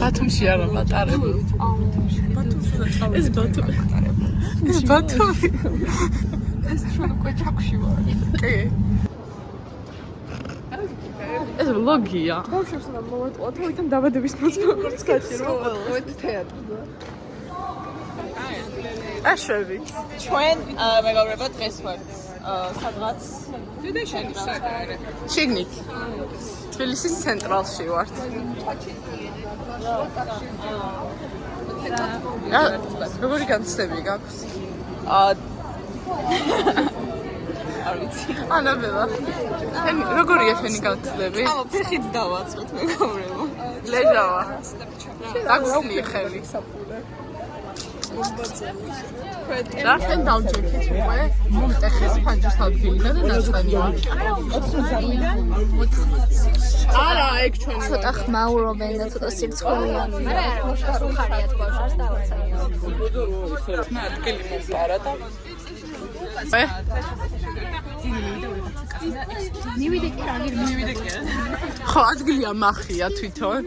ბათუმში არა მატარებელ. ეს ბათუმი. ეს ბათუმი. ეს ჩვენ უკვე ჩაქვში ვარ. კი. ეს ვლოგია. ბავშვებს უნდა მოვატყუათ, თვითონ დაბადების მოწმობს კაცი რომ ვატყუეთ თეატრზე. აშვები. ჩვენ მეგობრებო დღეს ვართ სადღაც შიგნით. თბილისის ცენტრალში ვართ. როგორი განცდები გაქვს? არ ვიცი. ანაბელა. როგორია შენი განცდები? ამა ფეხით დავაწყოთ მეგობრებო. ლეჟავა. დაგვრჩი ხელი. რასთან დავჯექით უკვე მომტეხეს ფანჯრის ადგილიდან და დაწყენია. არა, ეგ ჩვენი. ცოტა ხმაურობენ და ცოტა სირცხვილიან. არა, უხარიათ ბავშვებს დავაცაიო. ადგილი მომპარა და ხო, ადგილია მახია თვითონ.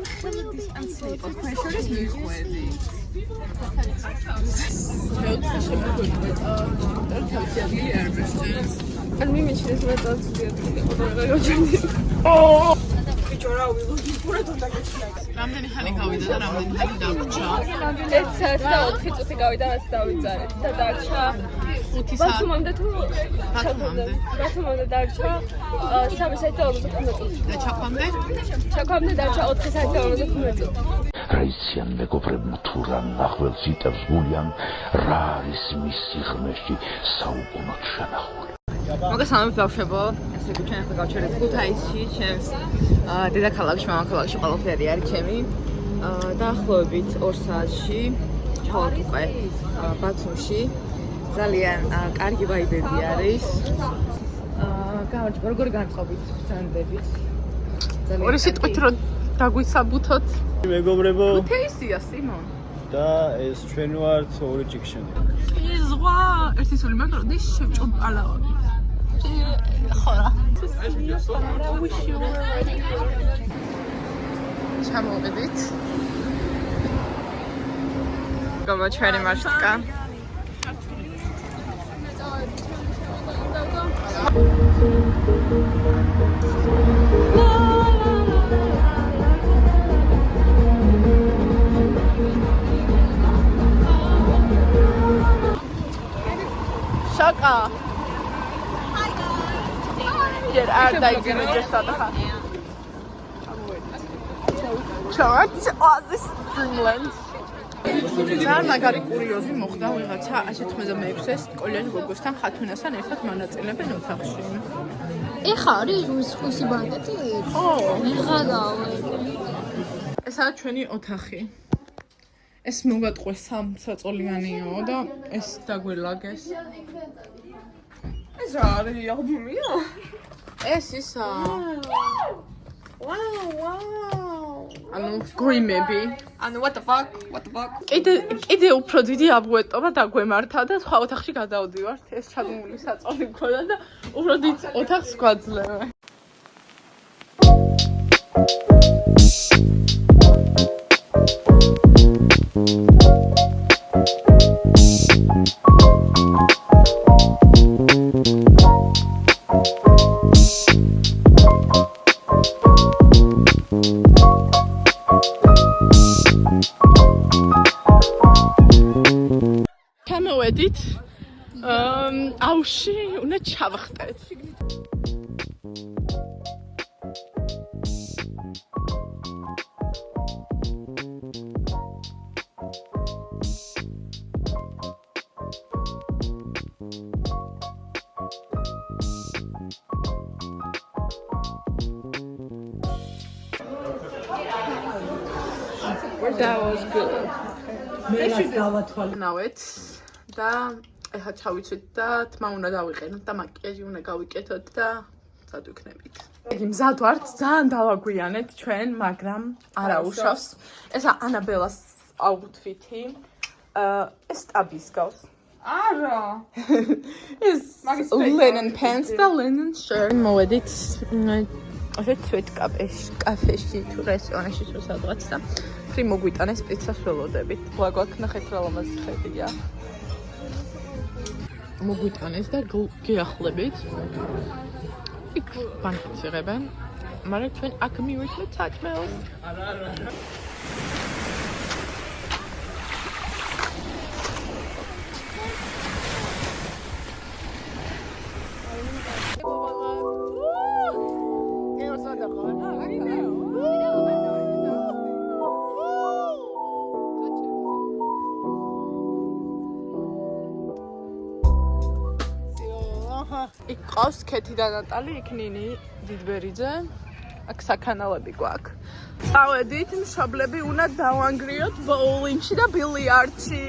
ან მიმეჩნეს მეტად რამდენი ხანი გავიდა და რამდენი ხანი დაგვრჩა? 1 საათი და 4 წუთი გავიდა, რაც დავიძარეთ და დარჩა 5 საათი. ბათუმამდე დარჩა 3 საათი და 45 წუთი. და ჩაქვამდე? ჩაქვამდე დარჩა 4 საათი და 45 წუთი. რაიციან მეგობრებმა თუ რა ნახველს იტევს გულიან, რა არის მის სიღრმეში საუკუნოდ შენახული. მოგესალმებით ბავშვებო, ესე იგი ჩვენ ახლა გავჩერეთ ქუთაისში, ჩემს დედაქალაქში, მამაქალაქში ყველაფერი არის ჩემი. დაახლოებით 2 საათში ჩავართ უკვე ბათუმში. ძალიან კარგი ვაიბები არის. როგორი განწყობით ბრძანდებით. ორი სიტყვით რომ დაგვისაბუთოთ. მეგობრებო თეისია სიმონ. და ეს ჩვენ ვართ ორი ჭიქშენი. ის ზღვა ერთი სული მაგრამ და შევჭობალაო. ხარა. ჩამოვედით. გობა ჩვენი მარშრუტკა. Shaka. Hi guys. Yer erdaycını gösterdi. Chart this Dreamland. ძალიან მაგარი კურიოზი მოხდა ვიღაცა 186-ე სკოლის გოგოსთან ხათუნასთან ერთად მონაწილეობენ ოთახში. ეხა არის ხუსი ბანკეტი? ხო. ეხა დავე. ესაა ჩვენი ოთახი. ეს მოვატყვეს 3 საწოლიანიო და ეს დაგველაგეს. ეს რა არის ალბომია? ეს ისაა. Wow. ანუ გრიმები. ანუ what the fuck? კიდე უფრო დიდი აბუეტობა დაგვემართა და სხვა ოთახში გადავდივართ. ეს ჩადგმული საწოლი მქონდა და უფრო დიდ ოთახს გვაძლევენ. ჩამოვედით. აუში უნდა ჩავხტეთ. That was good. ნავეთ და ეხა ჩავიცვით და თმა უნდა დავიყენოთ და მაკიაჟი უნდა გავიკეთოთ და მზად ვიქნებით. იგი მზად ვართ, ძალიან დავაგვიანეთ ჩვენ, მაგრამ არა უშავს. ესა ანაბელას აუთფიტი. ეს ტაბის გავს. არა. ეს Lennon pants და Lennon shirt. მოვედით ცვეთ კაფეში თუ რესტორანში თუ სადღაც და ფრი მოგვიტანეს პიცას ველოდებით. გვაგვაქ ნახეთ რა ლამაზი ხედია. მოგვიტანეს და გიახლებით. იქ ბანკეტს იღებენ. მაგრამ ჩვენ აქ მივიდნენ საჭმელს. იქ ყავს ქეთი და ნატალი, იქ ნინი დიდბერიძე. აქ საქანალები გვაქვს. წავედით, მშობლები უნდა დავანგრიოთ ბოულინგში და ბილიარდში.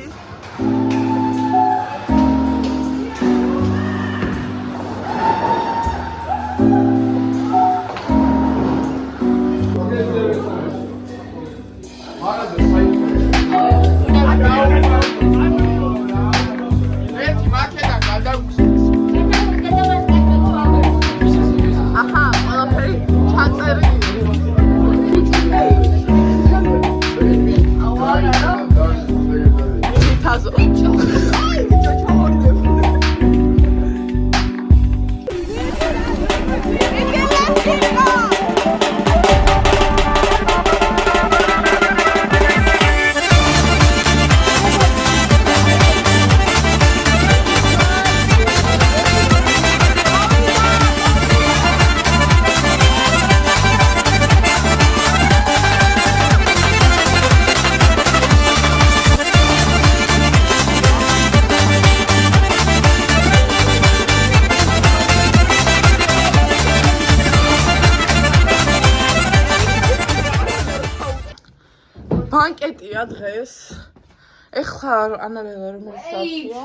ბანკეტია დღეს. ეხლა ანაბელა რომ საათია?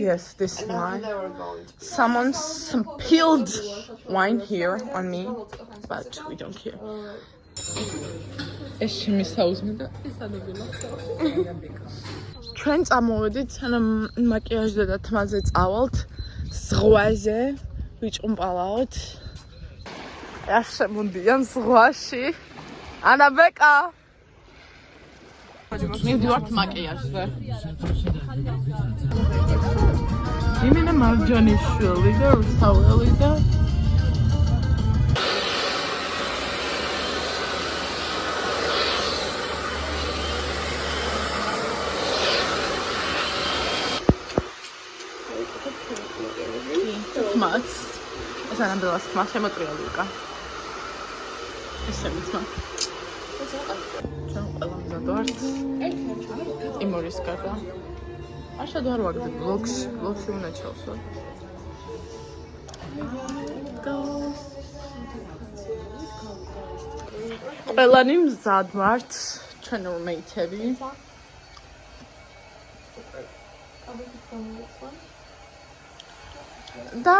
Yes, this one. Someone spilled wine here on me, but we don't care. ეს შემისაუზმე და ეს ანაბელა. ჩვენ წამოვედით, სანამ მაკიაჟზე და თმაზე წავალთ, ზღვაზე ვიჭუმპალავთ. არ შემოდიან ზღვაში. ანაბეკა. მივდივართ მაკიაჟზე. იმენა მარჯანიშვილი და რუსთაველი და თმაც. ეს ანაბელას თმა შემოწრიალი უკა. ესე მithმა. ჩვენ ყველა მზადვართ. იმორის გარდა. არ შედო არ ვაგდებ ბლოგში უნდა ჩავსო. ყველანი მზად ვართ, ჩვენ რუმეითები. და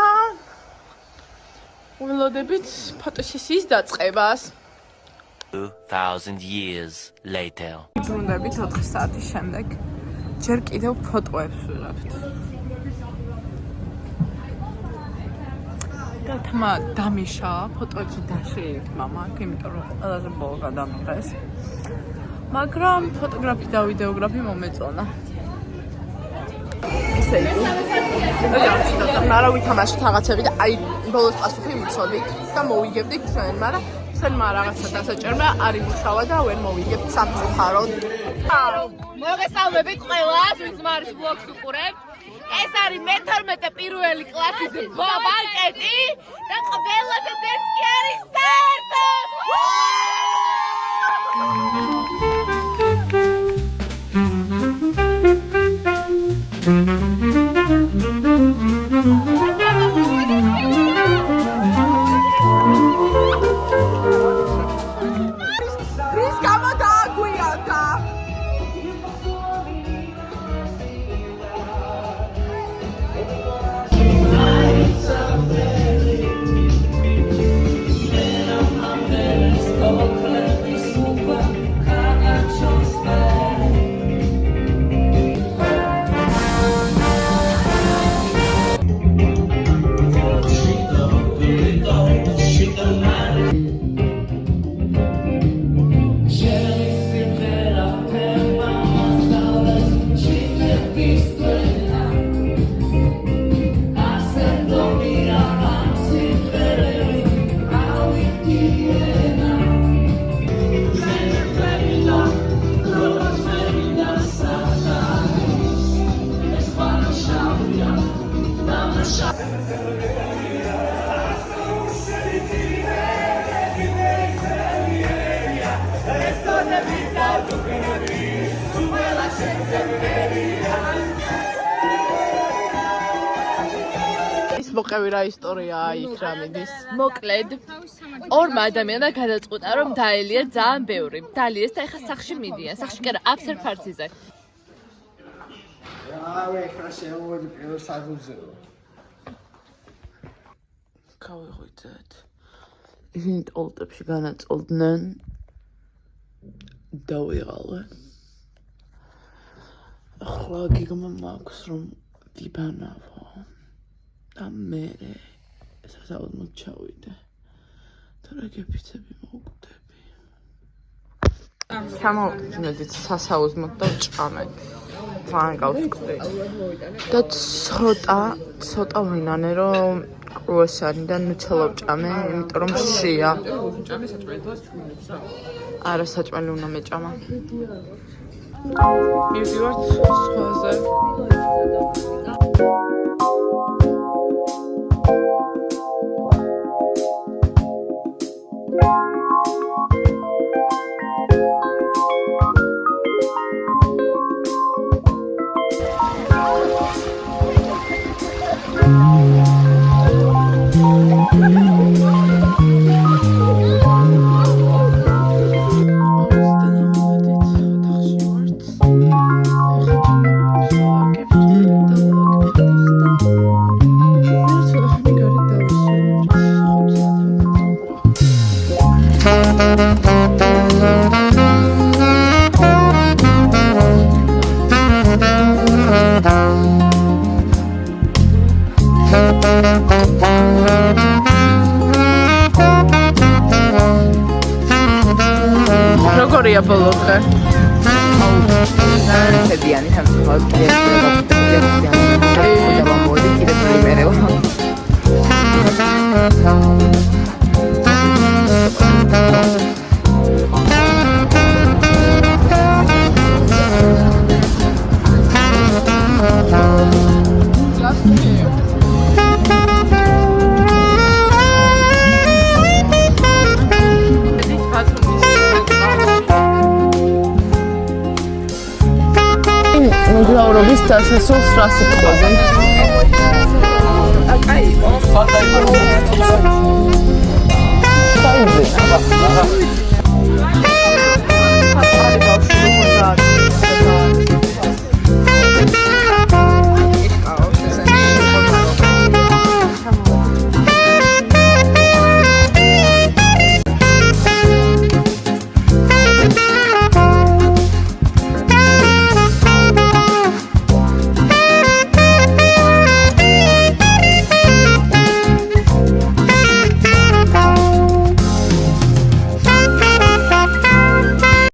ველოდებით ფოტოსესიის დაწყებას. 2000 years later. ბრუნდებით 4 საათის შემდეგ. ჯერ კიდევ ფოტოებს ვიღებთ. და თმა დამიშა ფოტოებში დაშიით მამა, იმიტომ რომ ყველაზე ბოლო გადამიღეს. მაგრამ ფოტოგრაფი და ვიდეოგრაფი მომეწონა. ესე იგი. მაგრამ ვითამაშეთ რაღაცები და აი ბოლოს პასუხი ვიცოდით და მოვიგებდით ჩვენ, მაგრამ ჩვენმა რაღაცა დასაჭერმა არ იმუშავა და ვერ მოვიგებთ სამწუხაროდ. მოგესალმებით ყველას, ვინც მარის ბლოგს უყურებთ. ეს არის მე-12 პირველი კლასის ბანკეტი და ყველასთვის ეს კი არის საერთოდ. ის მოყევი რა ისტორიაა იქ რა მიდის? მოკლედ ორმა ადამიანმა გადაწყვიტა რომ დაელია ძალიან ბევრი. დალიეს და ეხა სახში მიდიან. სახში კი არა, აფსერ ფარციზე. გავიღვიძეთ. ისინი ტოლტებში განაწოლდნენ და ვიღალე. ახლა გიგმა მაქვს რომ ვიბანავო და მე სასაუბნოდ ჩავიდე. თორე გეფიცები მოვკვდები. ჩამოვიდეთ სასაუბნოდ და ვჭამეთ. ძალიან გავსკვდი. და ცოტა ვინანე რომ კრუასანი და ნუტელა ვჭამე, იმიტომ რომ შია. არა საჭმელი უნდა მეჭამა. მივდივართ სხვაზე. როგორია ბოლოხე? შედიანი სამწუხაროდ და მოდი კიდე პრიმერეო. მოგზაურობის დასასრულს რას იტყვაზე? კაი.